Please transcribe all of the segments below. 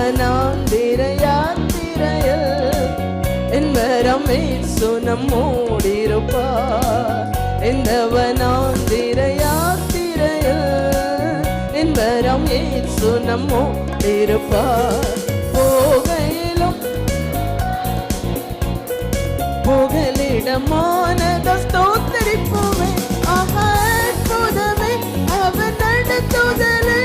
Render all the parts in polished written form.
வனாந்திர யாத்திரையில் என் வரம் இயேசு நம்மோடிருப்பார். இந்த வனாந்திர யாத்திரையில் என் வரம் இயேசு நம்மோடிருப்பார். போகையிலும் புகலிடமான ஸ்தோத்திரிப்போமே. அற்புதமே அவர் நடத்துதலே,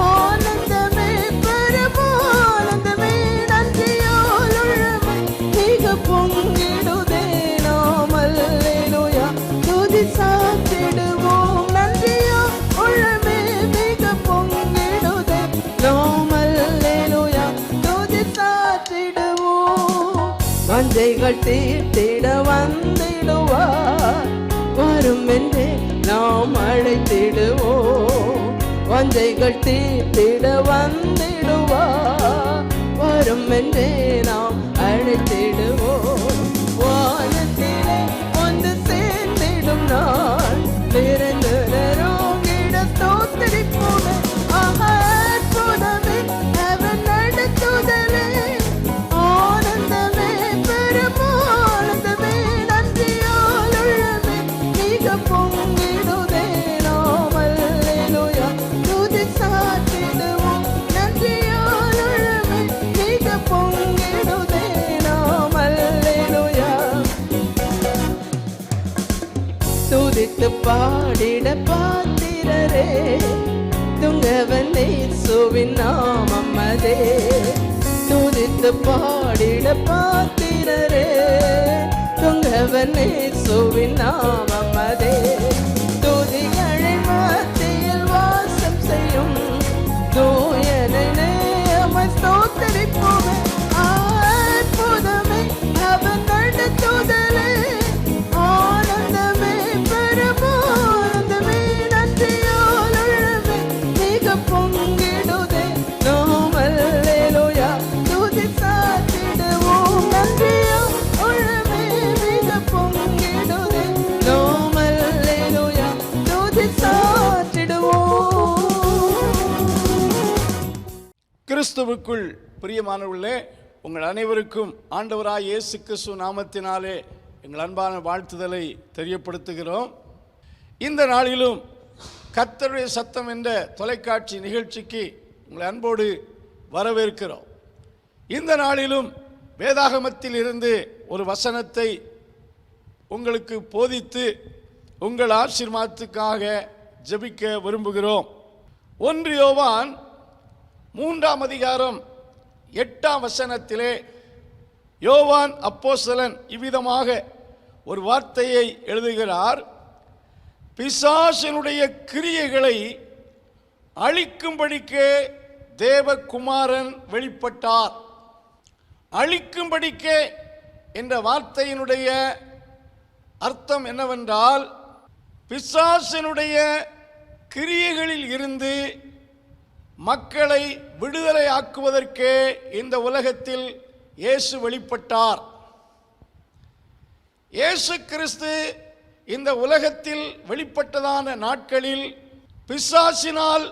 ஆனந்தமே பரமானந்தமே, நன்றியால் உள்ளமே மிக பொங்கிடுதே. நாம் அல்லேலூயா துதி சாத்திடுவோம். நன்றியால் உள்ளமே மிக பொங்கிடுதே. நாம் அல்லேலூயா துதி சாத்திடுவோம். வாஞ்சைகள் தீர்த்திட வந்திடுவார், வரும் என்றே நாம் அழைத்திடுவோம். வாஞ்சைகள் தீர்த்திட வந்திடுவார், வரும் என்றே நாம் அழைத்திடுவோம். வானத்திலே வந்து சேர்ந்திடும் நாள் நிறைந்திட ஸ்தோத்திரிப்போமே. அற்புதமே அவர் நடத்துதலே, ஆனந்தமே பரமானந்தமே, நன்றியால் உள்ளமே மிக பொங்கிடுதே. நாம் அல்லேலூயா துதி சாத்திடுவோம். நன்றியால் உள்ளமே மிக பொங்கிடுதே. நாம் அல்லேலூயா துதித்து பாடிட பாத்திரரே, துங்கவன் இயேசுவின் நாமம் அதே. துதித்து பாடிட பாத்திரரே, துங்கவன் இயேசுவின் நாமம் அதே. துதிகளின் மத்தியில் வாசம் செய்யும் தூயனை நேயமாய் ஸ்தோத்திரிப்போமே. அற்புதமே அவர் நடத்துதலே, ஆனந்தமே பரமானந்தமே, நன்றியால் உள்ளமே மிக பொங்கிடுதே. நாம் அல்லேலூயா துதி சாத்திடுவோம். நன்றியால் உள்ளமே மிக பொங்கிடுதே. நாம் அல்லேலூயா துதி சாத்திடுவோம். கிறிஸ்துவுக்குள் பிரியமானவர்களே, உங்கள் அனைவருக்கும் ஆண்டவராய் இயேசு கிறிஸ்து நாமத்தினாலே எங்கள் அன்பான வாழ்த்துதலை தெரியப்படுத்துகிறோம். இந்த நாளிலும் கர்த்தருடைய சத்தம் என்ற தொலைக்காட்சி நிகழ்ச்சிக்கு உங்களை அன்போடு வரவேற்கிறோம். இந்த நாளிலும் வேதாகமத்தில் இருந்து ஒரு வசனத்தை உங்களுக்கு போதித்து உங்கள் ஆசீர்வாதத்துக்காக ஜெபிக்க விரும்புகிறோம். 1 யோவான் 3ஆம் அதிகாரம் 8ஆம் வசனத்திலே யோவான் அப்போஸ்தலன் இவ்விதமாக ஒரு வார்த்தையை எழுதுகிறார். பிசாசினுடைய கிரியைகளை அழிக்கும்படிக்கே தேவகுமாரன் வெளிப்பட்டார். அழிக்கும்படிக்கே என்ற வார்த்தையினுடைய அர்த்தம் என்னவென்றால், பிசாசினுடைய கிரியைகளில் இருந்து மக்களை விடுதலை ஆக்குவதற்கே இந்த உலகத்தில் இயேசு வெளிப்பட்டார். இயேசு கிறிஸ்து இந்த உலகத்தில் வெளிப்பட்டதான நாட்களில் பிசாசினால்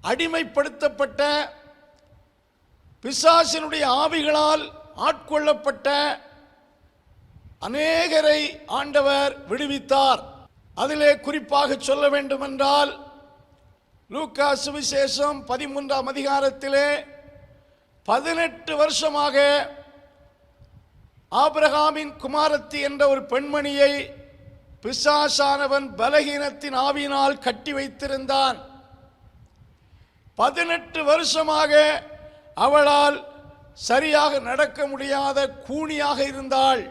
அடிமைப்படுத்தப்பட்ட, பிசாசினுடைய ஆவிகளால் ஆட்கொள்ளப்பட்ட அநேகரை ஆண்டவர் விடுவித்தார். அதிலே குறிப்பாக சொல்ல வேண்டுமென்றால், லூக்கா சுவிசேஷம் 13ஆம் அதிகாரத்திலே 18 வருஷமாக ஆபிரகாமின் குமாரத்தி என்ற ஒரு பெண்மணியை பிசாசானவன் பலகீனத்தின் ஆவியினால் கட்டி வைத்திருந்தான். 18 வருஷமாக அவளால் சரியாக நடக்க முடியாத கூனியாக இருந்தாள்.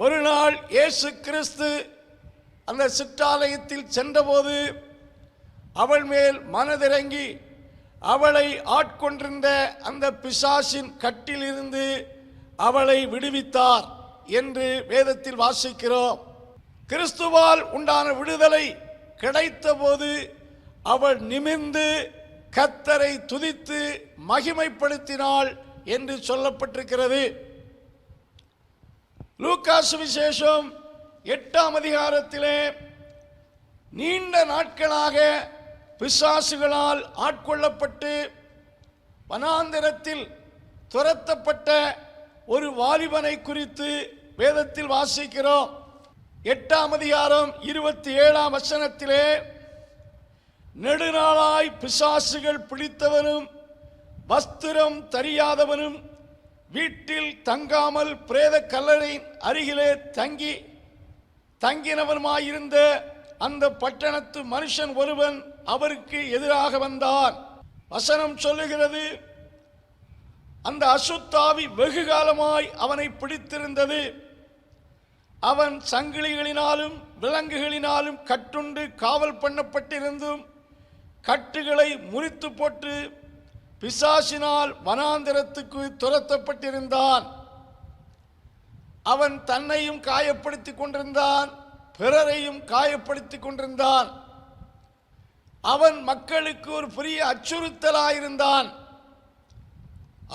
ஒரு நாள் இயேசு கிறிஸ்து அந்த சிற்றாலயத்தில் சென்றபோது அவள் மேல் மனதிறங்கி அவளை ஆட்கொண்டிருந்த அந்த பிசாசின் கட்டிலிருந்து அவளை விடுவித்தார் என்று வேதத்தில் வாசிக்கிறோம். கிறிஸ்துவால் உண்டான விடுதலை கிடைத்த போது அவள் நிமிர்ந்து கர்த்தரை துதித்து மகிமைப்படுத்தினாள் என்று சொல்லப்பட்டிருக்கிறது. லூக்கா சுவிசேஷம் 8ஆம் அதிகாரத்திலே நீண்ட நாட்களாக பிசாசுகளால் ஆட்கொள்ளப்பட்டு வனாந்தரத்தில் துரத்தப்பட்ட ஒரு வாலிபனை குறித்து வேதத்தில் வாசிக்கிறோம். 8ஆம் அதிகாரம் 27ஆம் வசனத்திலே, நெடுநாளாய் பிசாசுகள் பிடித்தவனும் வஸ்திரம் தெரியாதவனும் வீட்டில் தங்காமல் பிரேத கல்லறையின் அருகிலே தங்கினவனுமாயிருந்த அந்த பட்டணத்து மனுஷன் ஒருவன் அவருக்கு எதிராக வந்தான். வசனம் சொல்லுகிறது, அந்த அசுத்தாவி வெகு காலமாய் அவனை பிடித்திருந்தது. அவன் சங்கிலிகளினாலும் விலங்குகளினாலும் கட்டுண்டு காவல் பண்ணப்பட்டிருந்தும் கட்டுகளை முறித்து போட்டு பிசாசினால் வனாந்தரத்துக்கு துரத்தப்பட்டிருந்தான். அவன் தன்னையும் காயப்படுத்திக் கொண்டிருந்தான், பிறரையும் காயப்படுத்திக் கொண்டிருந்தான். அவன் மக்களுக்கு ஒரு பெரிய அச்சுறுத்தலாயிருந்தான்.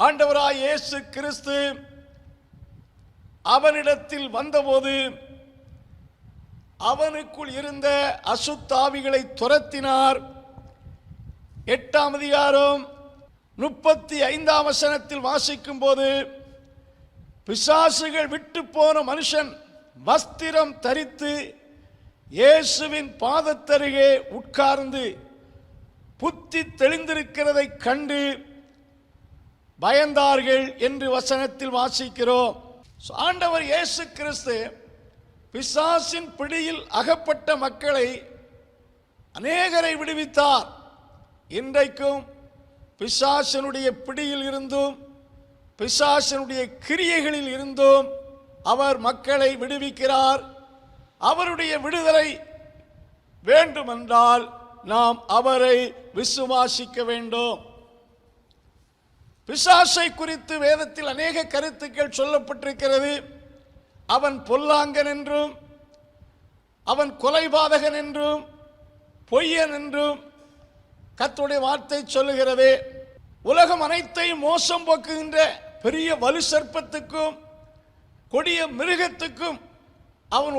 ஆண்டவராய் இயேசு கிறிஸ்து அவனிடத்தில் வந்தபோது அவனுக்குள் இருந்த அசுத்தாவிகளை துரத்தினார். 8ஆம் அதிகாரம் 35ஆம் வசனத்தில் வாசிக்கும் போது, பிசாசுகள் விட்டு போன மனுஷன் வஸ்திரம் தரித்து இயேசுவின் பாதத்தருகே உட்கார்ந்து புத்தி தெளிந்திருக்கிறதை கண்டு பயந்தார்கள் என்று வசனத்தில் வாசிக்கிறோம். ஆண்டவர் இயேசு கிறிஸ்து பிசாசின் பிடியில் அகப்பட்ட மக்களை அநேகரை விடுவித்தார். இன்றைக்கும் பிசாசினுடைய பிடியில் இருந்தும் பிசாசினுடைய கிரியைகளில் இருந்தும் அவர் மக்களை விடுவிக்கிறார். அவருடைய விடுதலை வேண்டுமென்றால் நாம் அவரை விசுவாசிக்க வேண்டும். பிசாசை குறித்து வேதத்தில் அநேக கருத்துக்கள் சொல்லப்பட்டிருக்கிறது. அவன் பொல்லாங்கன் என்றும், அவன் கொலைபாதகன் என்றும், பொய்யன் என்றும் கர்த்தருடைய வார்த்தை சொல்லுகிறது. உலகம் அனைத்தையும் மோசம் போக்குகின்ற பெரிய வலு சர்ப்பத்துக்கும் கொடிய மிருகத்துக்கும் அவன்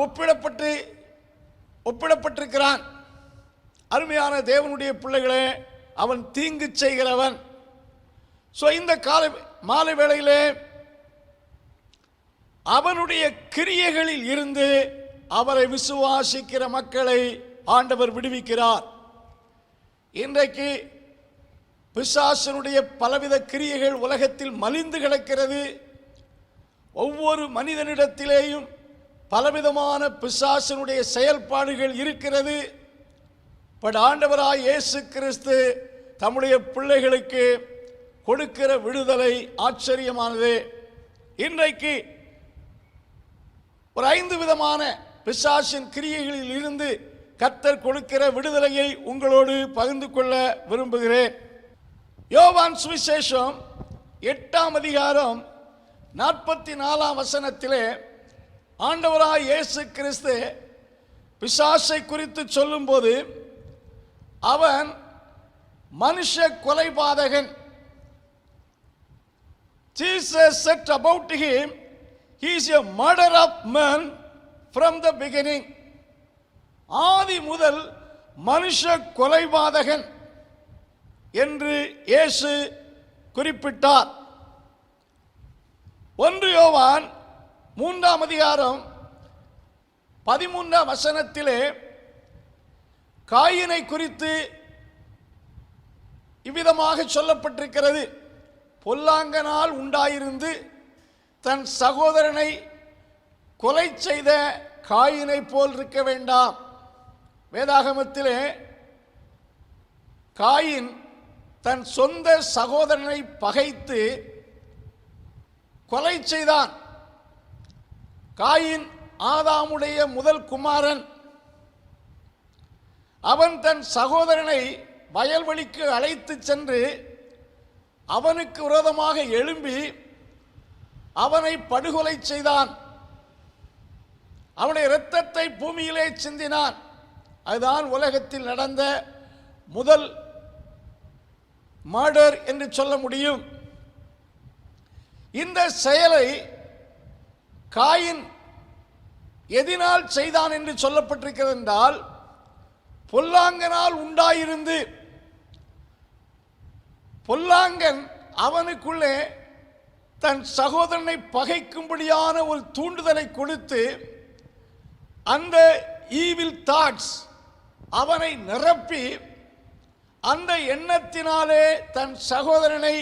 ஒப்பிடப்பட்டிருக்கிறான். அருமையான தேவனுடைய பிள்ளைகளே, அவன் தீங்கு செய்கிறவன். இந்த மாலை வேளையிலே அவனுடைய கிரியைகளில் இருந்து அவரை விசுவாசிக்கிற மக்களை ஆண்டவர் விடுவிக்கிறார். இன்றைக்கு பிசாசனுடைய பலவித கிரியைகள் உலகத்தில் மலிந்து கிடக்கிறது. ஒவ்வொரு மனிதனிடத்திலேயும் பலவிதமான பிசாசனுடைய செயல்பாடுகள் இருக்கிறது. பட் ஆண்டவராய் இயேசு கிறிஸ்து தம்முடைய பிள்ளைகளுக்கு கொடுக்கிற விடுதலை ஆச்சரியமானது. இன்றைக்கு ஒரு 5 விதமான பிசாசின் கிரியைகளில் இருந்து கர்த்தர் கொடுக்கிற விடுதலையை உங்களோடு பகிர்ந்து கொள்ள விரும்புகிறேன். யோவான் சுவிசேஷம் 8ஆம் அதிகாரம் 44ஆம் வசனத்திலே ஆண்டவராய் இயேசு கிறிஸ்து பிசாசை குறித்து சொல்லும்போது, அவன் மனுஷ கொலைபாதகன். Jesus said about him, he is a murderer of men from the beginning. ஆதி முதல் மனுஷ கொலைபாதகன் என்று இயேசு குறிப்பிட்டார். 1 யோவான் 3ஆம் அதிகாரம் 13ஆம் வசனத்திலே காயினை குறித்து இவ்விதமாக சொல்லப்பட்டிருக்கிறது. பொல்லாங்கனால் உண்டாயிருந்து தன் சகோதரனை கொலை செய்த காயினை போல் இருக்க வேண்டாம். வேதாகமத்திலே காயின் தன் சொந்த சகோதரனை பகைத்து கொலை செய்தான். காயின் ஆதாமுடைய முதல் குமாரன். அவன் தன் சகோதரனை வயல்வெளிக்கு அழைத்து சென்று அவனுக்கு விரோதமாக எழும்பி அவனை படுகொலை செய்தான். அவனுடைய இரத்தத்தை பூமியிலே சிந்தினான். அதுதான் உலகத்தில் நடந்த முதல் மர்டர் என்று சொல்ல முடியும். இந்த செயலை காயின் எதினால் செய்தான் என்று சொல்லப்பட்டிருக்கிறது என்றால், பொல்லாங்கனால் உண்டாயிருந்து, பொல்லாங்கன் அவனுக்குள்ளே தன் சகோதரனை பகைக்கும்படியான ஒரு தூண்டுதலை கொடுத்து அந்த ஈவில் தாட்ஸ் அவனை நிரப்பி அந்த எண்ணத்தினாலே தன் சகோதரனை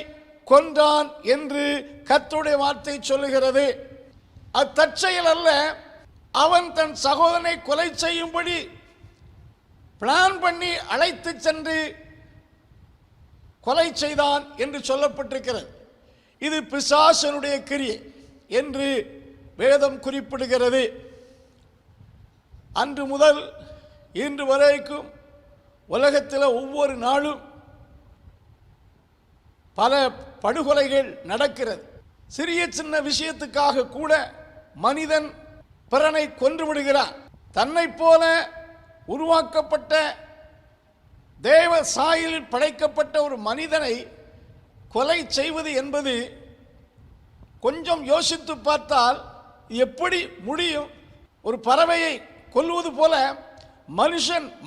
கொன்றான் என்று கர்த்தருடைய வார்த்தை சொல்லுகிறது. அது தற்செயல் அல்ல. அவன் தன் சகோதரனை கொலை செய்யும்படி பிளான் பண்ணி அழைத்து சென்று கொலை செய்தான் என்று சொல்லப்பட்டிருக்கிறது. இது பிசாசனுடைய கிரியை என்று வேதம் குறிப்பிடுகிறது. அன்று முதல் இன்று வரைக்கும் உலகத்தில் ஒவ்வொரு நாளும் பல படுகொலைகள் நடக்கிறது. சிறிய சின்ன விஷயத்துக்காக கூட மனிதன் பிறனை கொன்று விடுகிறான். தன்னை போல உருவாக்கப்பட்ட தேவ சாயலில் படைக்கப்பட்ட ஒரு மனிதனை கொலை செய்வது என்பது கொஞ்சம் யோசித்து பார்த்தால் எப்படி முடியும்? ஒரு பறவையை கொல்வது போல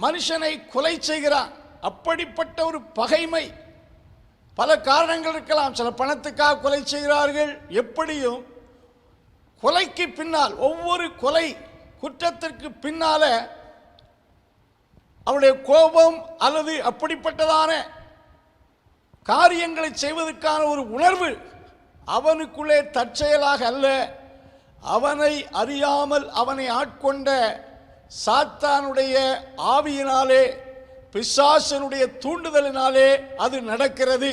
மனுஷனை கொலை செய்கிறான். அப்படிப்பட்ட ஒரு பகைமை. பல காரணங்கள் இருக்கலாம். சில பணத்துக்காக கொலை செய்கிறார்கள். எப்படியும் கொலைக்கு பின்னால், ஒவ்வொரு கொலை குற்றத்திற்கு பின்னால அவனுடைய கோபம் அல்லது அப்படிப்பட்டதான காரியங்களை செய்வதற்கான ஒரு உணர்வு அவனுக்குள்ளே தற்செயலாக அல்ல, அவனை அறியாமல் அவனை ஆட்கொண்ட சாத்தானுடைய ஆவியினாலே, பிசாசனுடைய தூண்டுதலினாலே அது நடக்கிறது.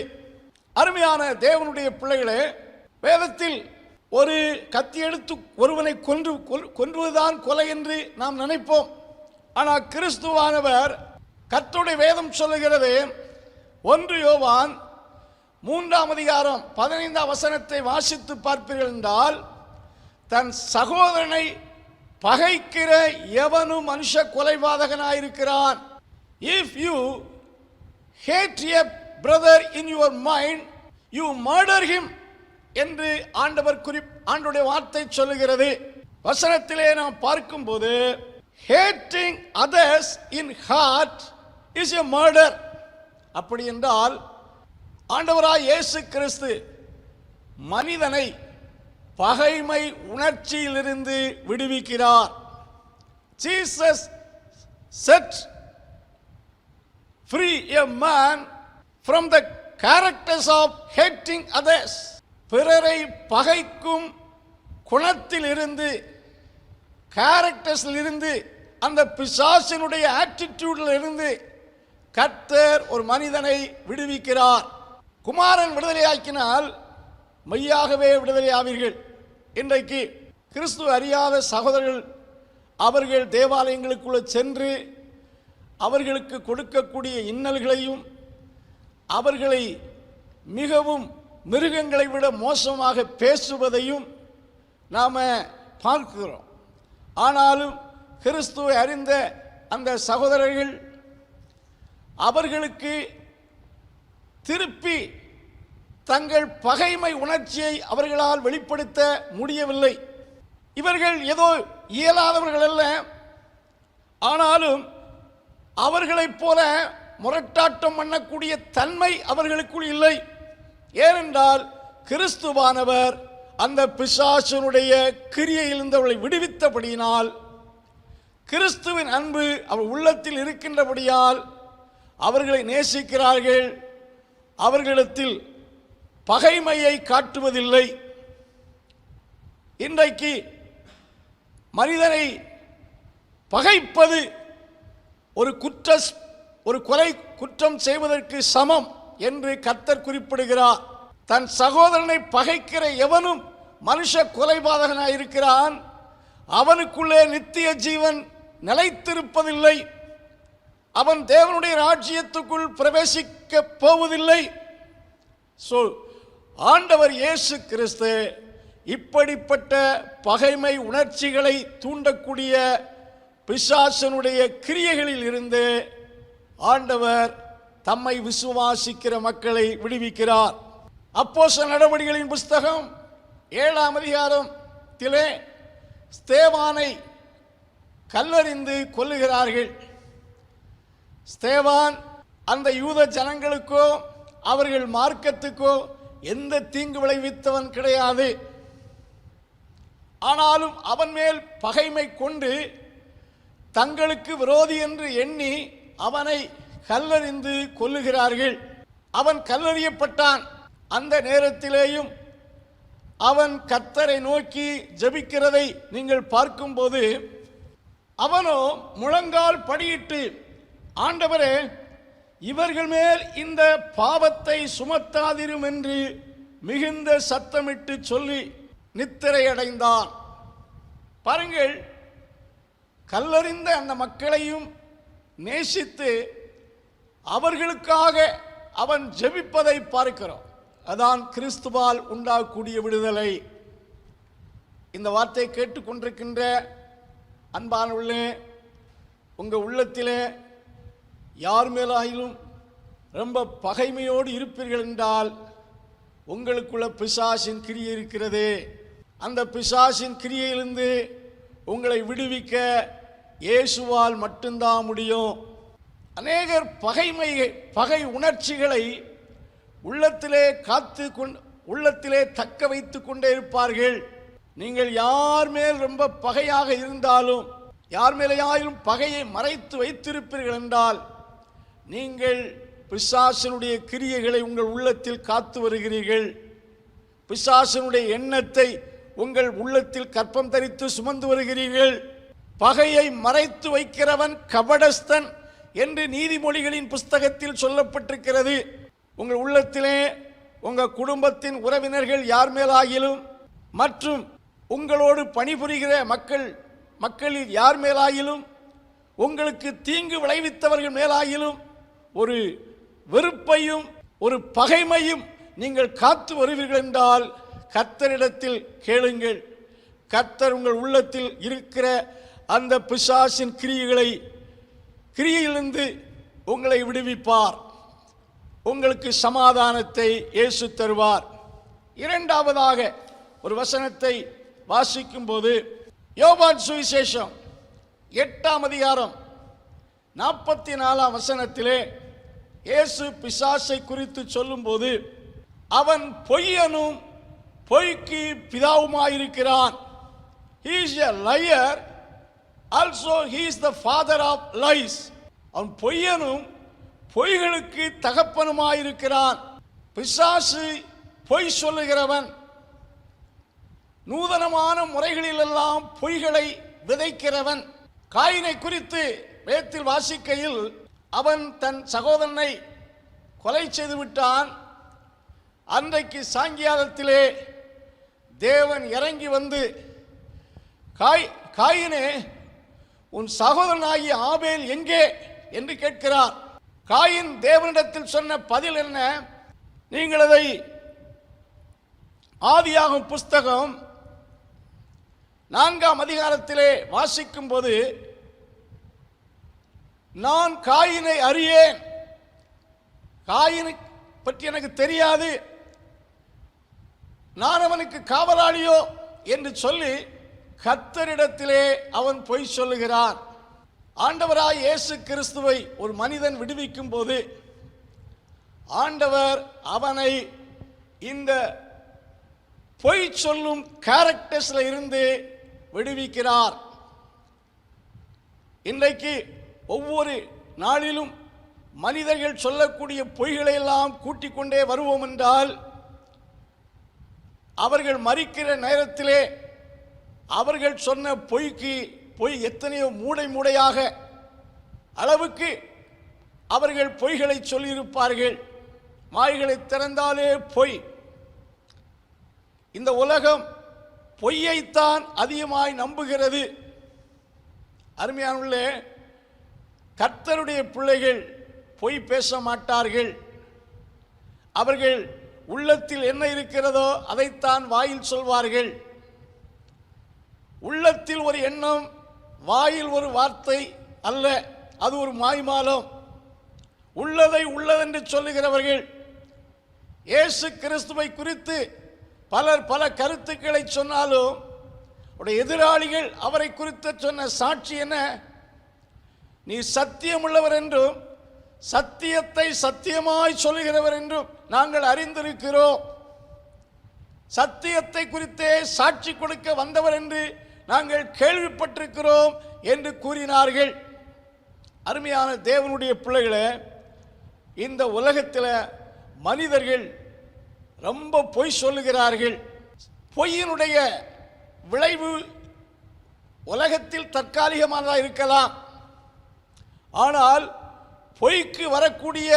அருமையான தேவனுடைய பிள்ளைகளே, வேதத்தில் ஒரு கத்தி எடுத்து ஒருவனை கொன்றுவதுதான் கொலை என்று நாம் நினைப்போம். ஆனால் கிறிஸ்துவானவர், கர்த்தருடைய வேதம் சொல்லுகிறது, 1 யோவான் 3:15 வாசித்து பார்ப்பீர்கள் என்றால், தன் சகோதரனை பகைக்கிற எவனும் மனுஷ கொலைபாதகனாயிருக்கிறான். If you hate a brother in your mind, you murder him என்று ஆண்டவருடைய வார்த்தை சொல்லுகிறது. வசனத்திலே நாம் பார்க்கும்போது, hating others in heart is a murder. அப்படி என்றால் ஆண்டவராய் இயேசு கிறிஸ்து மனிதனை பகைமை உணர்ச்சியிலிருந்து விடுவிக்கிறார். Jesus set free a man from the characters of hating others. பிறரை பகைக்கும் குணத்தில் இருந்து, கேரக்டர்ஸில் இருந்து, அந்த பிசாசினுடைய ஆட்டிடியூடில் இருந்து கர்த்தர் ஒரு மனிதனை விடுவிக்கிறார். குமாரன் விடுதலையாக்கினால் மெய்யாகவே விடுதலை ஆவீர்கள். இன்றைக்கு கிறிஸ்துவ அறியாத சகோதரர்கள் அவர்கள் தேவாலயங்களுக்குள்ள சென்று அவர்களுக்கு கொடுக்கக்கூடிய இன்னல்களையும், அவர்களை மிகவும் மிருகங்களை விட மோசமாக பேசுவதையும் நாம் பார்க்கிறோம். ஆனாலும் கிறிஸ்துவை அறிந்த அந்த சகோதரர்கள் அவர்களுக்கு திருப்பி தங்கள் பகைமை உணர்ச்சியை அவர்களால் வெளிப்படுத்த முடியவில்லை. இவர்கள் ஏதோ இயலாதவர்கள் அல்ல, ஆனாலும் அவர்களைப் போல முரட்டாட்டம் பண்ணக்கூடிய தன்மை அவர்களுக்குள் இல்லை. ஏனென்றால் கிறிஸ்துவானவர் அந்த பிசாசனுடைய கிரியையிலிருந்து அவர்களை விடுவித்தபடியினால், கிறிஸ்துவின் அன்பு அவர் உள்ளத்தில் இருக்கின்றபடியால் அவர்களை நேசிக்கிறார்கள். அவர்களிடத்தில் பகைமையை காட்டுவதில்லை. இன்றைக்கு மனிதனை பகைப்பது ஒரு கொலை குற்றம் செய்வதற்கு சமம் என்று கர்த்தர் குறிப்பிடுகிறார். தன் சகோதரனை பகைக்கிற எவனும் மனுஷ கொலைபாதகனாயிருக்கிறான். அவனுக்குள்ளே நித்திய ஜீவன் நிலைத்திருப்பதில்லை. அவன் தேவனுடைய ராஜ்யத்துக்குள் பிரவேசிக்க போவதில்லை. ஆண்டவர் இயேசு கிறிஸ்து இப்படிப்பட்ட பகைமை உணர்ச்சிகளை தூண்டக்கூடிய பிசாசனுடைய கிரியைகளில் இருந்து ஆண்டவர் தம்மை விசுவாசிக்கிற மக்களை விடுவிக்கிறார். அப்போஸ்தலர் நடவடிக்கைகளின் புஸ்தகம் 7ஆம் அதிகாரத்திலே ஸ்தேவானை கல்லெறிந்து கொல்லுகிறார்கள். ஸ்தேவான் அந்த யூத ஜனங்களுக்கோ அவர்கள் மார்க்கத்துக்கோ எந்த தீங்கு விளைவித்தவன் கிடையாது. ஆனாலும் அவன் மேல் பகைமை கொண்டு தங்களுக்கு விரோதி என்று எண்ணி அவனை கல்லெறிந்து கொல்லுகிறார்கள். அவன் கல்லெறியப்பட்டான். அந்த நேரத்திலேயும் அவன் கர்த்தரை நோக்கி ஜெபிக்கிறதை நீங்கள் பார்க்கும்போது அவனோ முழங்கால் படியிட்டு, ஆண்டவரே, இவர்கள் மேல் இந்த பாவத்தை சுமத்தாதிரும் என்று மிகுந்த சத்தமிட்டு சொல்லி நித்திரை அடைந்தான். பாருங்கள், கல்லறிந்த அந்த மக்களையும் நேசித்து அவர்களுக்காக அவன் ஜெபிப்பதை பார்க்கிறோம். அதான் கிறிஸ்துவால் உண்டாகக்கூடிய விடுதலை. இந்த வார்த்தை கேட்டுக்கொண்டிருக்கின்ற அன்பானவர்களே, உங்கள் உள்ளத்திலே யார் மேலாயிலும் ரொம்ப பகைமையோடு இருப்பீர்கள் என்றால் உங்களுக்குள்ள பிசாசின் கிரியை இருக்கிறது. அந்த பிசாசின் கிரியையிலிருந்து உங்களை விடுவிக்க இயேசுவால் மட்டும்தான் முடியும். அநேகர் பகை உணர்ச்சிகளை உள்ளத்திலே தக்க வைத்து கொண்டே இருப்பார்கள். நீங்கள் யார் மேல் ரொம்ப பகையாக இருந்தாலும், யார் மேலேயாயிலும் பகையை மறைத்து வைத்திருப்பீர்கள் என்றால் நீங்கள் பிசாசனுடைய கிரியைகளை உங்கள் உள்ளத்தில் காத்து வருகிறீர்கள். பிசாசனுடைய எண்ணத்தை உங்கள் உள்ளத்தில் கற்பம் தரித்து சுமந்து வருகிறீர்கள். பகையை மறைத்து வைக்கிறவன் கபடஸ்தன் என்று நீதிமொழிகளின் புஸ்தகத்தில் சொல்லப்பட்டிருக்கிறது. உங்கள் உள்ளத்திலே உங்கள் குடும்பத்தின் உறவினர்கள் யார் மேலாயிலும் மற்றும் உங்களோடு பணிபுரிகிற மக்களில் யார் மேலாயிலும் உங்களுக்கு தீங்கு விளைவித்தவர்கள் மேலாயிலும் ஒரு வெறுப்பையும் ஒரு பகைமையும் நீங்கள் காத்து வருவீர்கள் என்றால் கர்த்தரிடத்தில் கேளுங்கள். கர்த்தர் உங்கள் உள்ளத்தில் இருக்கிற அந்த பிசாசின் கிரியையிலிருந்து உங்களை விடுவிப்பார். உங்களுக்கு சமாதானத்தை இயேசு தருவார். இரண்டாவதாக ஒரு வசனத்தை வாசிக்கும் போது யோவான் சுவிசேஷம் 8ஆம் அதிகாரம் 44ஆம் வசனத்திலே இயேசு பிசாசை குறித்து சொல்லும்போது, அவன் பொய்யனும் பொய்க்கு பிதாவுமாயிருக்கிறான். He is a liar, also he is the father of lies. அவன் பொய்யனும் பொய்களுக்கு தகப்பனுமாயிருக்கிறான். பிசாசு பொய் சொல்லுகிறவன். நூதனமான முறைகளிலெல்லாம் பொய்களை விதைக்கிறவன். காயினை குறித்து வேதத்தில் வாசிக்கையில், அவன் தன் சகோதரனை கொலை செய்து விட்டான். அன்றைக்கு சாயங்காலத்திலே தேவன் இறங்கி வந்து, காயினே, உன் சகோதரனாகிய ஆபேல் எங்கே என்று கேட்கிறார். காயின் தேவனிடத்தில் சொன்ன பதில் என்ன? நீங்கள் அதை ஆதியாகும் புஸ்தகம் 4ஆம் அதிகாரத்திலே வாசிக்கும் போது, நான் காயினை அறியேன், காயினை பற்றி எனக்கு தெரியாது, நான் அவனுக்கு காவலாளியோ என்று சொல்லி கர்த்தரிடத்திலே அவன் பொய் சொல்லுகிறான். ஆண்டவராய் இயேசு கிறிஸ்துவை ஒரு மனிதன் விடுவிக்கும் போது ஆண்டவர் அவனை இந்த பொய் சொல்லும் கேரக்டர்ஸ்ல இருந்து விடுவிக்கிறார். இன்றைக்கு ஒவ்வொரு நாளிலும் மனிதர்கள் சொல்லக்கூடிய பொய்களை எல்லாம் கூட்டிக் கொண்டே வருவோம் என்றால், அவர்கள் மரிக்கிற நேரத்திலே அவர்கள் சொன்ன பொய் எத்தனையோ மூடையாக அளவுக்கு அவர்கள் பொய்களை சொல்லியிருப்பார்கள். வாய்களை திறந்தாலே பொய். இந்த உலகம் பொய்யைத்தான் அதிகமாய் நம்புகிறது. அருமையானவர்களே, கர்த்தருடைய பிள்ளைகள் பொய் பேச மாட்டார்கள். அவர்கள் உள்ளத்தில் என்ன இருக்கிறதோ அதைத்தான் வாயில் சொல்வார்கள். உள்ளத்தில் ஒரு எண்ணம், வாயில் ஒரு வார்த்தை அல்ல, அது ஒரு மாய்மாலம். உள்ளதை உள்ளதென்று சொல்லுகிறவர்கள். இயேசு கிறிஸ்துவை குறித்து பலர் பல கருத்துக்களை சொன்னாலும் அவருடைய எதிராளிகள் அவரை குறித்து சொன்ன சாட்சி என்ன? நீ சத்தியமுள்ளவர் என்றும் சத்தியத்தை சத்தியமாய் சொல்லுகிறவர் என்றும் நாங்கள் அறிந்திருக்கிறோம். சத்தியத்தை குறித்தே சாட்சி கொடுக்க வந்தவர் என்று நாங்கள் கேள்விப்பட்டிருக்கிறோம் என்று கூறினார்கள். அருமையான தேவனுடைய பிள்ளைகளே, இந்த உலகத்தில் மனிதர்கள் ரொம்ப பொய் சொல்லுகிறார்கள். பொய்யினுடைய விளைவு உலகத்தில் தற்காலிகமானதாக இருக்கலாம். ஆனால் பொய்க்கு வரக்கூடிய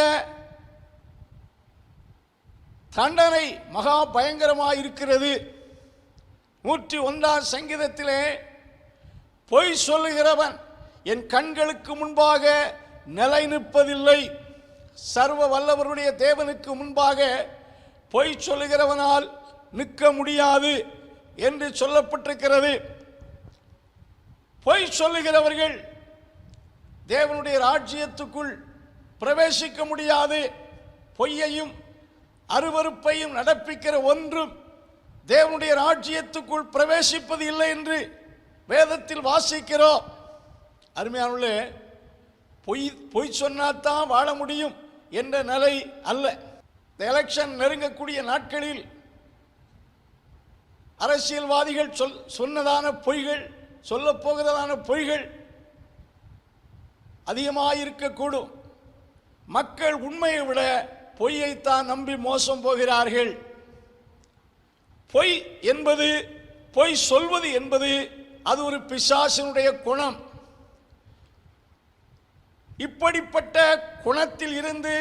தண்டனை மகா பயங்கரமாக இருக்கிறது. 101 சங்கீதத்திலே பொய் சொல்லுகிறவன் என் கண்களுக்கு முன்பாக நிலை நிற்பதில்லை. சர்வ வல்லவருடைய தேவனுக்கு முன்பாக பொய் சொல்லுகிறவனால் நிற்க முடியாது என்று சொல்லப்பட்டிருக்கிறது. பொய் சொல்லுகிறவர்கள் தேவனுடைய ராஜ்யத்துக்குள் பிரவேசிக்க முடியாது. பொய்யையும் அருவருப்பையும் நடப்பிக்கிற ஒன்றும் தேவனுடைய ராஜ்யத்துக்குள் பிரவேசிப்பது இல்லை என்று வேதத்தில் வாசிக்கிறோம். அருமையானவர்களே, பொய் சொன்னாதான் வாழ முடியும் என்ற நிலை அல்ல. இந்த எலெக்ஷன் நெருங்கக்கூடிய நாட்களில் அரசியல்வாதிகள் சொன்னதான பொய்கள், சொல்லப் போகிறதான பொய்கள் அதிகமாக இருக்கக்கூடும். மக்கள் உண்மையை விட பொய்யைத்தான் நம்பி மோசம் போகிறார்கள். பொய் என்பது, பொய் சொல்வது என்பது அது ஒரு பிசாசினுடைய குணம். இப்படிப்பட்ட குணத்தில் இருந்து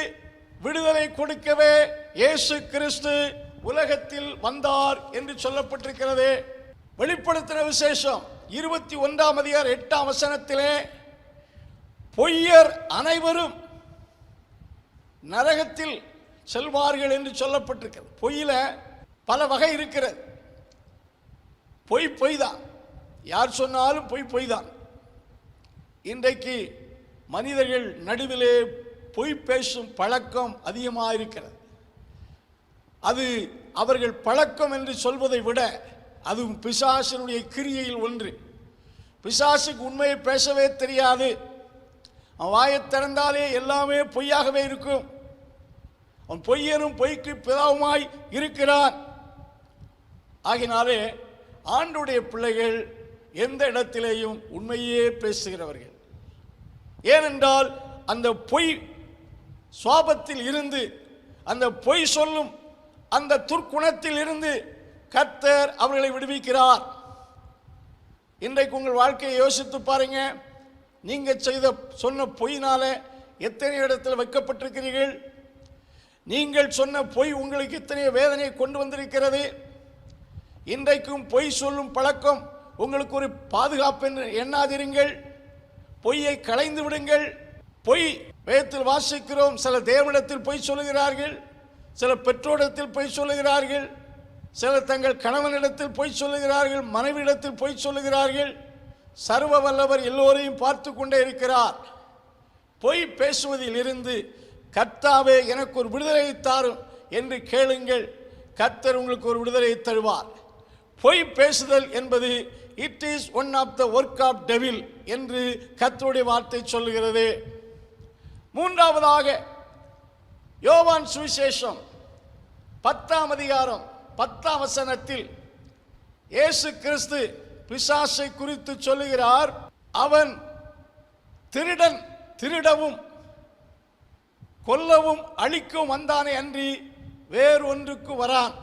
விடுதலை கொடுக்கவே இயேசு கிறிஸ்து உலகத்தில் வந்தார் என்று சொல்லப்பட்டிருக்கிறது. வெளிப்படுத்தின விசேஷம் 21 அதிகாரம் 8 வசனத்திலே பொய்யர் அனைவரும் நரகத்தில் செல்வார்கள் என்று சொல்லப்பட்டிருக்கிறது. பொய்யில பல வகை இருக்கிறது. பொய் தான், யார் சொன்னாலும் பொய் தான். இன்றைக்கு மனிதர்கள் நடுவிலே பொய் பேசும் பழக்கம் அதிகமாக இருக்கிறது. அது அவர்கள் பழக்கம் என்று சொல்வதை விட அதுவும் பிசாசினுடைய கிரியையில் ஒன்று. பிசாசுக்கு உண்மையை பேசவே தெரியாது. அவன் வாயை திறந்தாலே எல்லாமே பொய்யாகவே இருக்கும். அவன் பொய்யனும் பொய்க்கு பிதாவுமாய் இருக்கிறான். ஆகினாலே ஆண்டவருடைய பிள்ளைகள் எந்த இடத்திலேயும் உண்மையே பேசுகிறவர்கள். ஏனென்றால் அந்த பொய் சுவாபத்தில் இருந்து, அந்த பொய் சொல்லும் அந்த துர்க்குணத்தில் இருந்து கர்த்தர் அவர்களை விடுவிக்கிறார். இன்றைக்கு உங்கள் வாழ்க்கையை யோசித்து பாருங்க. நீங்க சொன்ன பொய்னால எத்தனை இடத்தில் வைக்கப்பட்டிருக்கிறீர்கள்? நீங்கள் சொன்ன பொய் உங்களுக்கு எத்தனை வேதனையை கொண்டு வந்திருக்கிறது? இன்றைக்கும் பொய் சொல்லும் பழக்கம் உங்களுக்கு ஒரு பாதுகாப்பு என்று எண்ணாதிருங்கள். பொய்யை களைந்து விடுங்கள். பொய் வேதத்தில் வாசிக்கிறோம். சில தேவனிடத்தில் பொய் சொல்லுகிறார்கள், சில பெற்றோரிடத்தில் பொய் சொல்லுகிறார்கள், சிலர் தங்கள் கணவனிடத்தில் பொய் சொல்லுகிறார்கள், மனைவியிடத்தில் பொய் சொல்லுகிறார்கள். சர்வ வல்லவர் எல்லோரையும் பார்த்து கொண்டே இருக்கிறார். பொய் பேசுவதில் இருந்து கர்த்தாவே எனக்கு ஒரு விடுதலை தாரும் என்று கேளுங்கள். கர்த்தர் உங்களுக்கு ஒரு விடுதலை தருவார். பொய் பேசுதல் என்பது it is one of the work of devil என்று கர்த்தருடைய வார்த்தை சொல்லுகிறது. மூன்றாவதாக யோவான் சுவிசேஷம் 10 அதிகாரம் 10 வசனத்தில் இயேசு கிறிஸ்து பிசாசை குறித்து சொல்லுகிறார். அவன் திருடவும் கொல்லவும் அழிக்கவும் வந்தானே அன்றி வேறு ஒன்றுக்கு வரான்.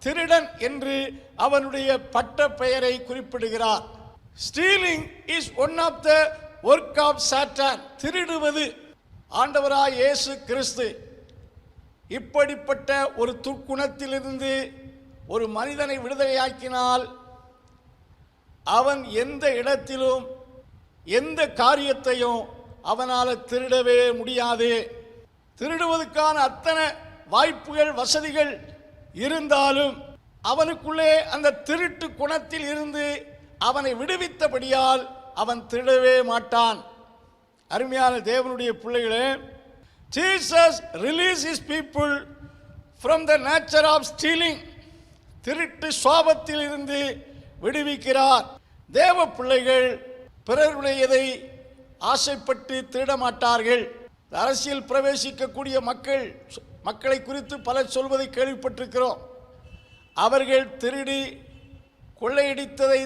திருடன் என்று அவனுடைய பட்ட பெயரை குறிப்பிடுகிறார். Stealing is one of the work of சாத்தான். திருடுவது. ஆண்டவராய் இயேசு கிறிஸ்து இப்படிப்பட்ட ஒரு துர்க்குணத்திலிருந்து ஒரு மனிதனை விடுதலையாக்கினால் அவன் எந்த இடத்திலும் எந்த காரியத்தையும் அவனால் திருடவே முடியாது. திருடுவதற்கான அத்தனை வாய்ப்புகள் வசதிகள் இருந்தாலும் அவனுக்குள்ளே அந்த திருட்டு குணத்தில் இருந்து அவனை விடுவித்தபடியால் அவன் திருடவே மாட்டான். அருமையான தேவனுடைய பிள்ளைகளே, Jesus release his people from the nature of stealing. திருட்டு சுபாவத்தில் இருந்து விடுவிக்கிறார். தேவ பிள்ளைகள் பிறருடையதை ஆசைப்பட்டு திருட மாட்டார்கள். அரசியல் பிரவேசிக்கக்கூடிய மக்களை குறித்து பலர் சொல்வதை கேள்விப்பட்டிருக்கிறோம். அவர்கள் திருடி கொள்ளையடித்ததை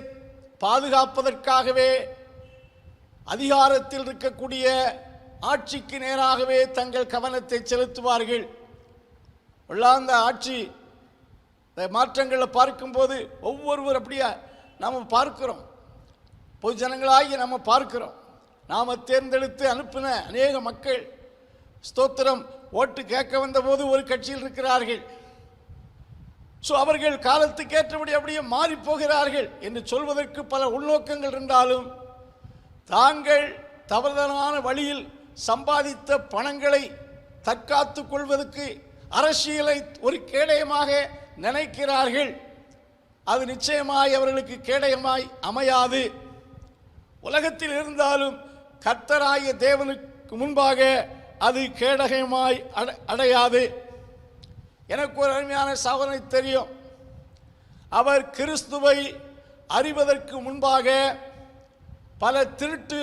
பாதுகாப்பதற்காகவே அதிகாரத்தில் இருக்கக்கூடிய ஆட்சிக்கு நேராகவே தங்கள் கவனத்தை செலுத்துவார்கள். உள்ளார்ந்த ஆட்சி மாற்றங்களை பார்க்கும்போது ஒவ்வொருவர் அப்படியே நாம் பார்க்கிறோம். பொது ஜனங்களாகி நம்ம பார்க்கிறோம். நாம் தேர்ந்தெடுத்து அனுப்பின அநேக மக்கள் ஸ்தோத்திரம் ஓட்டு கேட்க வந்தபோது ஒரு கட்சியில் இருக்கிறார்கள். அவர்கள் காலத்துக்கு ஏற்றபடி அப்படியே மாறி போகிறார்கள் என்று சொல்வதற்கு பல உள்நோக்கங்கள் இருந்தாலும், தாங்கள் தவறுதலான வழியில் சம்பாதித்த பணங்களை தற்காத்து கொள்வதற்கு அரசியலை ஒரு கேடயமாக நினைக்கிறார்கள். அது நிச்சயமாய் அவர்களுக்கு கேடயமாய் அமையாது. உலகத்தில் இருந்தாலும் கர்த்தராகிய தேவனுக்கு முன்பாக அது கேடயமாய் அடையாது. எனக்கு ஒரு அருமையான சகோதரனை தெரியும். அவர் கிறிஸ்துவை அறிவதற்கு முன்பாக பல திருட்டு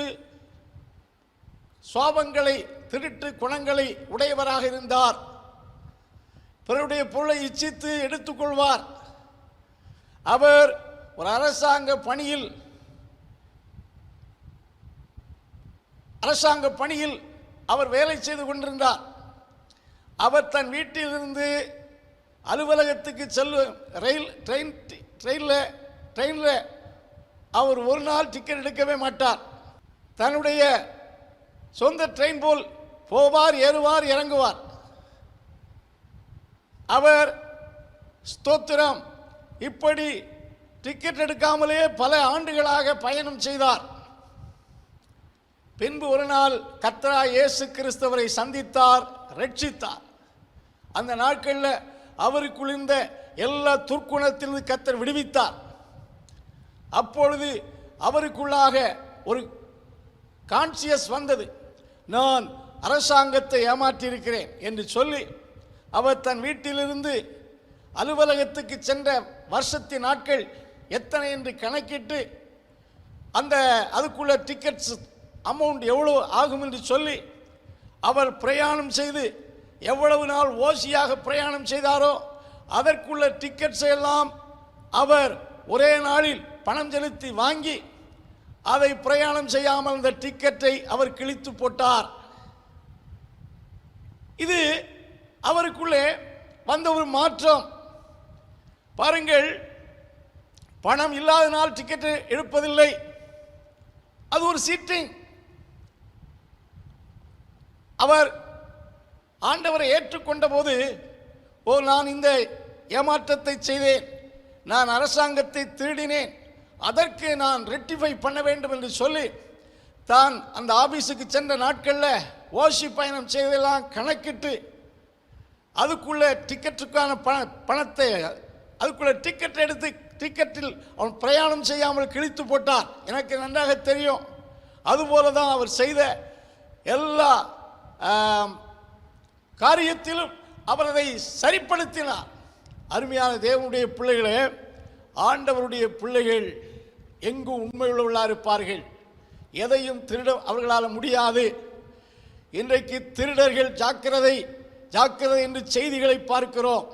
சுபாவங்களை, திருட்டு குணங்களை உடையவராக இருந்தார். பிறருடைய பொருளை இச்சித்து எடுத்துக்கொள்வார். அவர் ஒரு அரசாங்க பணியில் அவர் வேலை செய்து கொண்டிருந்தார். அவர் தன் வீட்டிலிருந்து அலுவலகத்துக்கு செல்லும் ட்ரெயினில் அவர் ஒரு நாள் டிக்கெட் எடுக்கவே மாட்டார். தன்னுடைய சொந்த ட்ரெயின் போல் போவார், ஏறுவார், இறங்குவார். அவர் ஸ்தோத்திரம் இப்படி டிக்கெட் எடுக்காமலே பல ஆண்டுகளாக பயணம் செய்தார். பின்பு ஒரு நாள் கர்த்தராகிய இயேசு கிறிஸ்துவை சந்தித்தார், ரட்சித்தார். அந்த நாட்களில் அவருக்குள் இருந்த எல்லா துர்க்குணத்திலிருந்து கர்த்தர் விடுவித்தார். அப்பொழுது அவருக்குள்ளாக ஒரு கான்சியஸ் வந்தது. நான் அரசாங்கத்தை ஏமாற்றியிருக்கிறேன் என்று சொல்லி அவர் தன் வீட்டிலிருந்து அலுவலகத்துக்கு சென்ற வருஷத்தின் நாட்கள் எத்தனை என்று கணக்கிட்டு அதுக்குள்ள டிக்கெட்ஸ் அமௌண்ட் எவ்வளோ ஆகும் என்று சொல்லி அவர் பிரயாணம் செய்து எவ்வளவு நாள் ஓசியாக பிரயாணம் செய்தாரோ அதற்குள்ள டிக்கெட்ஸை எல்லாம் அவர் ஒரே நாளில் பணம் செலுத்தி வாங்கி அதை பிரயாணம் செய்யாமல் அந்த டிக்கெட்டை அவர் கிழித்து போட்டார். இது அவருக்குள்ளே வந்த ஒரு மாற்றம். பாருங்கள், பணம் இல்லாத நாள் டிக்கெட் எடுப்பதில்லை, அது ஒரு சீட்டிங். அவர் ஆண்டவரை ஏற்றுக்கொண்ட போது, நான் இந்த ஏமாற்றத்தை செய்தேன், நான் அரசாங்கத்தை திருடினேன், அதற்கு நான் ரெக்டிஃபை பண்ண வேண்டும் என்று சொல்லி தான் அந்த ஆபீஸுக்கு சென்ற நாட்களில் ஓசி பயணம் செய்தெல்லாம் கணக்கிட்டு அதுக்குள்ள டிக்கெட்டுக்கான பணத்தை அதுக்குள்ள டிக்கெட் எடுத்து டிக்கெட்டில் அவன் பிரயாணம் செய்யாமல் கிழித்து போட்டார். எனக்கு நன்றாக தெரியும். அதுபோல தான் அவர் செய்த எல்லா காரியத்திலும் அவர் அதை சரிப்படுத்தினார். அருமையான தேவனுடைய பிள்ளைகளே, ஆண்டவருடைய பிள்ளைகள் எங்கும் உண்மையுள்ளவர்களாக இருப்பார்கள். எதையும் திருட அவர்களால் முடியாது. இன்றைக்கு திருடர்கள் ஜாக்கிரதை ஜாக்கிரதை என்று செய்திகளை பார்க்கிறோம்.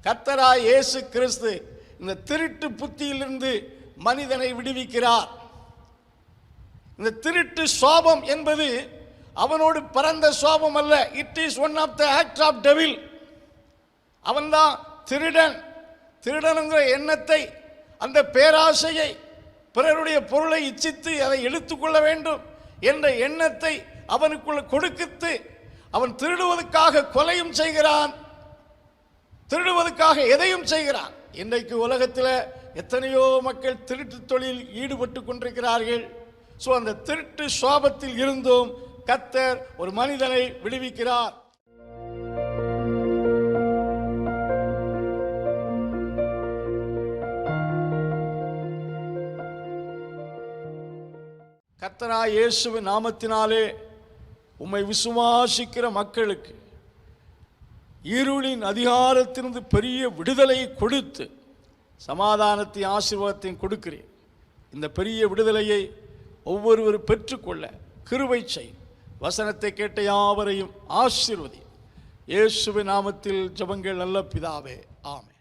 கர்த்தராகிய இயேசு கிறிஸ்து இந்த திருட்டு புத்தியிலிருந்து மனிதனை விடுவிக்கிறார். இந்த திருட்டு சுபாவம் என்பது அவனோடு பிறந்த சுபாவம் அல்ல. It is one of the act of devil. அவன்தான் திருடன். திருடனுங்கிற எண்ணத்தை, அந்த பேராசையை, பிறருடைய பொருளை இச்சித்து அதை எடுத்துக்கொள்ள வேண்டும் என்ற எண்ணத்தை அவனுக்குள்ள கொடுத்து அவன் திருடுவதற்காக கொலையும் செய்கிறான், திருடுவதற்காக எதையும் செய்கிறான். இன்றைக்கு உலகத்தில் எத்தனையோ மக்கள் திருட்டு தொழிலில் ஈடுபட்டு கொண்டிருக்கிறார்கள். அந்த திருட்டு சுபாவத்தில் இருந்தும் கர்த்தர் ஒரு மனிதனை விடுவிக்கிறார். கர்த்தராகிய இயேசுவின் நாமத்தினாலே உம்மை விசுவாசிக்கிற மக்களுக்கு இருளின் அதிகாரத்திலிருந்து பெரிய விடுதலையை கொடுத்து சமாதானத்தையும் ஆசீர்வாதத்தையும் கொடுக்கிறேன். இந்த பெரிய விடுதலையை ஒவ்வொருவரும் பெற்றுக்கொள்ள கிருபை செய். வசனத்தை கேட்ட யாவரையும் ஆசீர்வதி. இயேசுவின் நாமத்தில் ஜெபங்கள் நல்ல பிதாவே, ஆமென்.